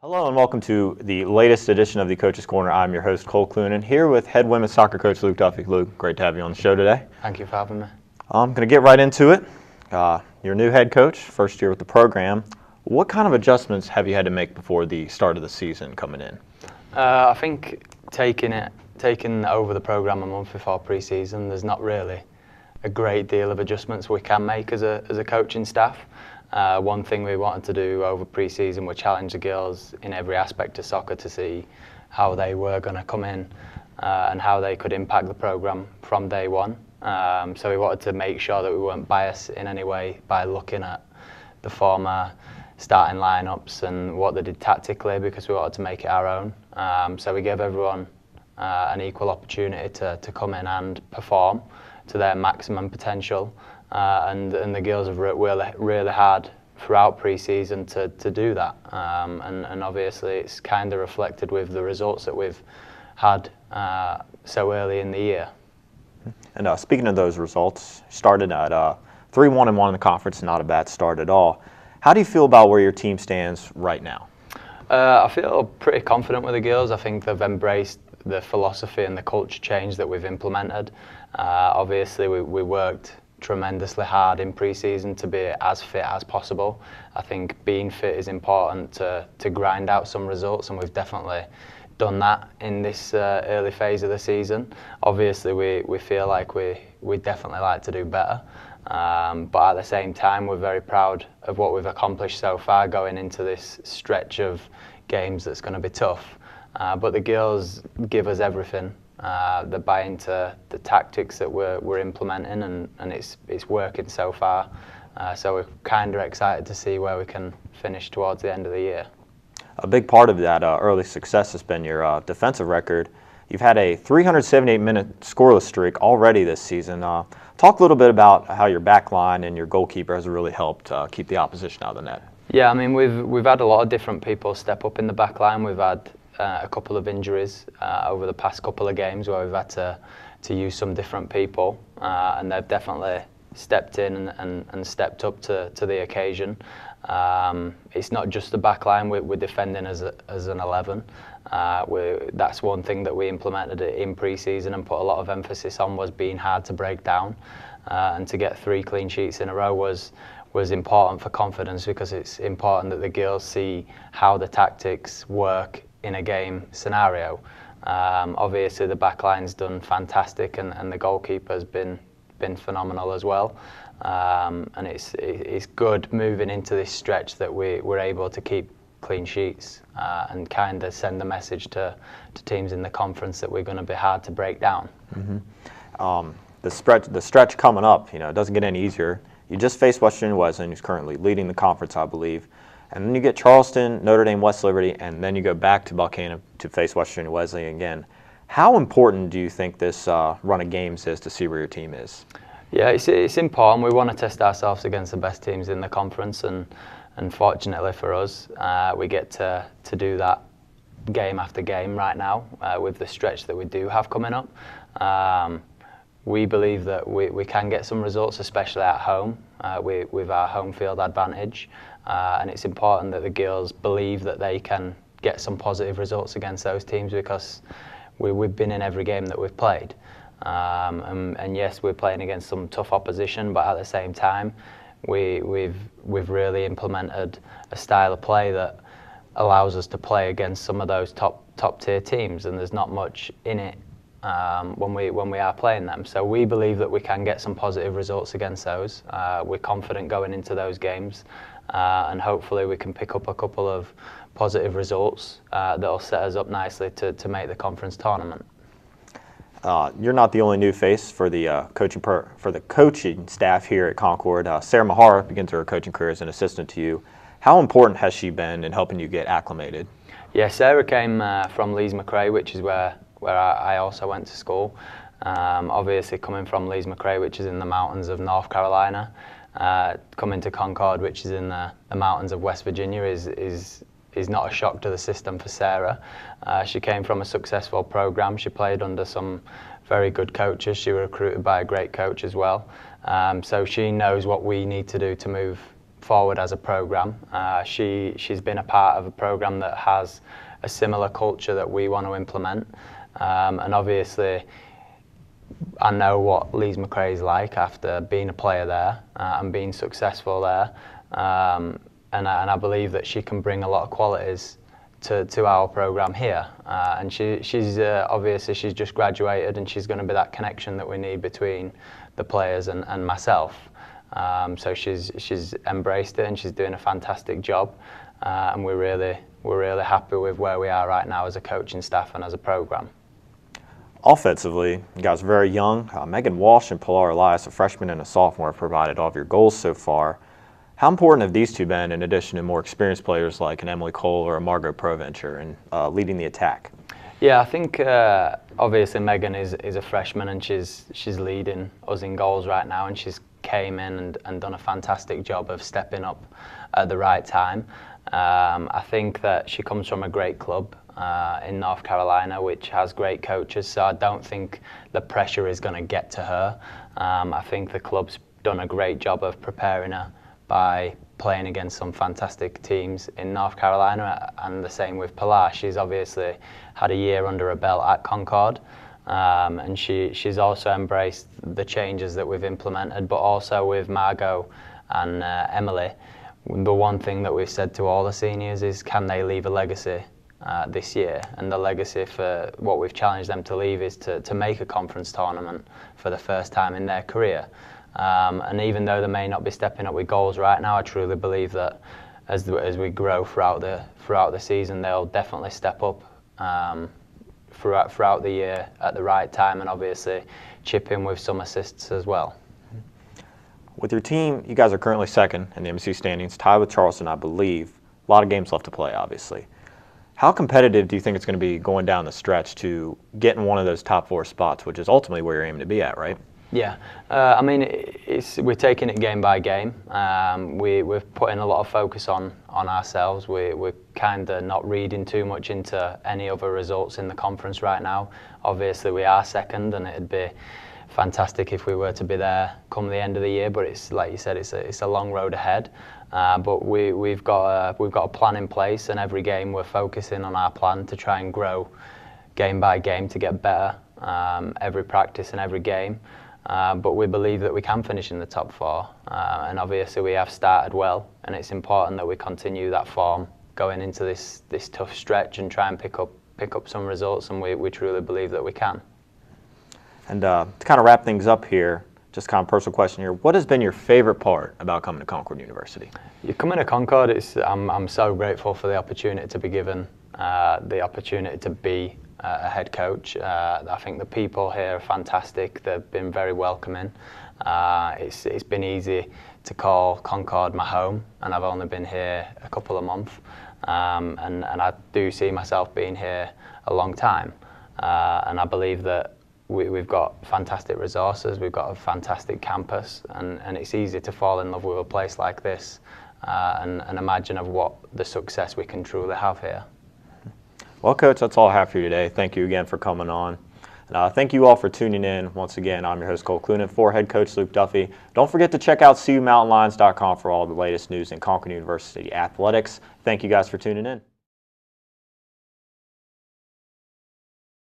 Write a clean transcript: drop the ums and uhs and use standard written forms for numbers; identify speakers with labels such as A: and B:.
A: Hello and welcome to the latest edition of the Coach's Corner. I'm your host, Cole Clunan, here with head women's soccer coach Luke Duffy. Luke, great to have you on the show today.
B: Thank you for having me.
A: I'm going to get right into it. You're a new head coach, first year with the program. What kind of adjustments have you had to make before the start of the season coming in?
B: I think taking over the program a month before pre-season, there's not really a great deal of adjustments we can make as a coaching staff. One thing we wanted to do over pre-season was challenge the girls in every aspect of soccer to see how they were going to come in and how they could impact the program from day one. So we wanted to make sure that we weren't biased in any way by looking at the former starting lineups and what they did tactically, because we wanted to make it our own. So we gave everyone an equal opportunity to come in and perform to their maximum potential. And the girls have worked really hard throughout pre-season to do that. And obviously it's kind of reflected with the results that we've had so early in the year.
A: And speaking of those results, started at 3-1-1 in the conference, not a bad start at all. How do you feel about where your team stands right now?
B: I feel pretty confident with the girls. I think they've embraced the philosophy and the culture change that we've implemented. Obviously we worked tremendously hard in pre-season to be as fit as possible. I think being fit is important to grind out some results, and we've definitely done that in this early phase of the season. Obviously we feel like we definitely like to do better, but at the same time we're very proud of what we've accomplished so far going into this stretch of games that's going to be tough. But the girls give us everything. They buy into the tactics that we're implementing, and it's working so far. So we're kind of excited to see where we can finish towards the end of the year.
A: A big part of that early success has been your defensive record. You've had a 378-minute scoreless streak already this season. Talk a little bit about how your back line and your goalkeeper has really helped keep the opposition out of the net.
B: Yeah, I mean we've had a lot of different people step up in the back line. We've had a couple of injuries over the past couple of games where we've had to use some different people, and they've definitely stepped in and stepped up to the occasion. It's not just the back line, we're defending as an 11. That's one thing that we implemented in pre-season and put a lot of emphasis on, was being hard to break down, and to get 3 clean sheets in a row was important for confidence, because it's important that the girls see how the tactics work in a game scenario. Obviously the back line's done fantastic, and the goalkeeper's been phenomenal as well. And it's good moving into this stretch that we're able to keep clean sheets and kind of send the message to teams in the conference that we're going to be hard to break down.
A: Mm-hmm. The stretch coming up, it doesn't get any easier. You just faced Western Wesleyan, who's currently leading the conference, I believe. And then you get Charleston, Notre Dame, West Liberty, and then you go back to Buchanan to face Western Wesleyan again. How important do you think this run of games is to see where your team is?
B: Yeah, it's important. We want to test ourselves against the best teams in the conference, and fortunately for us, we get to do that game after game right now with the stretch that we do have coming up. We believe that we can get some results, especially at home, with our home field advantage. And it's important that the girls believe that they can get some positive results against those teams, because we've been in every game that we've played. And yes, we're playing against some tough opposition, but at the same time, we've really implemented a style of play that allows us to play against some of those top tier teams, and there's not much in it when we are playing them. So we believe that we can get some positive results against those. We're confident going into those games, and hopefully we can pick up a couple of positive results that'll set us up nicely to make the conference tournament.
A: You're not the only new face for the coaching staff here at Concord. Sarah Mahara begins her coaching career as an assistant to you. How important has she been in helping you get acclimated?
B: Yeah, Sarah came from Lees-McRae, which is where I also went to school. Obviously coming from Lees-McRae, which is in the mountains of North Carolina, coming to Concord, which is in the mountains of West Virginia, is not a shock to the system for Sarah. She came from a successful program. She played under some very good coaches. She was recruited by a great coach as well. So she knows what we need to do to forward as a program. She's been a part of a program that has a similar culture that we want to implement, and obviously I know what Leeds McRae is like after being a player there and being successful there, and I believe that she can bring a lot of qualities to our program here, and she's obviously she's just graduated, and she's going to be that connection that we need between the players and myself. So she's embraced it, and she's doing a fantastic job, and we're really happy with where we are right now as a coaching staff and as a program.
A: Offensively, you guys are very young. Megan Walsh and Pilar Elias, a freshman and a sophomore, have provided all of your goals so far. How important have these two been, in addition to more experienced players like an Emily Cole or a Margot Provencher, in leading the attack?
B: Yeah, I think obviously Megan is a freshman, and she's leading us in goals right now, and she's came in and done a fantastic job of stepping up at the right time. I think that she comes from a great club in North Carolina, which has great coaches, so I don't think the pressure is going to get to her. I think the club's done a great job of preparing her by playing against some fantastic teams in North Carolina, and the same with Pilar. She's obviously had a year under her belt at Concord, and she's also embraced the changes that we've implemented, but also with Margot and Emily. The one thing that we've said to all the seniors is, can they leave a legacy this year? And the legacy for what we've challenged them to leave is to make a conference tournament for the first time in their career. And even though they may not be stepping up with goals right now, I truly believe that as we grow throughout the season, they'll definitely step up throughout the year at the right time, and obviously chip in with some assists as well.
A: With your team, you guys are currently second in the MC standings, tied with Charleston, I believe. A lot of games left to play, obviously. How competitive do you think it's going to be going down the stretch to get in one of those top 4 spots, which is ultimately where you're aiming to be at, right?
B: Yeah, I mean, we're taking it game by game. We're putting a lot of focus on ourselves. We're kind of not reading too much into any other results in the conference right now. Obviously, we are second, and it'd be fantastic if we were to be there come the end of the year. But it's like you said, it's a long road ahead. But we've got a plan in place, and every game we're focusing on our plan to try and grow game by game to get better. Every practice and every game. But we believe that we can finish in the top 4, and obviously we have started well, and it's important that we continue that form going into this tough stretch and try and pick up some results, and we truly believe that we can.
A: And to kind of wrap things up here, just kind of personal question here, what has been your favorite part about coming to Concord University?
B: You coming to Concord, I'm so grateful for the opportunity to be given, the opportunity to be a head coach. I think the people here are fantastic. They've been very welcoming. It's been easy to call Concord my home, and I've only been here a couple of months, and I do see myself being here a long time, and I believe that we've got fantastic resources, we've got a fantastic campus, and it's easy to fall in love with a place like this, and imagine of what the success we can truly have here.
A: Well, Coach, that's all I have for you today. Thank you again for coming on. And thank you all for tuning in. Once again, I'm your host, Cole Clunan, for head coach Luke Duffy. Don't forget to check out CUMountainlions.com for all the latest news in Concord University athletics. Thank you guys for tuning in.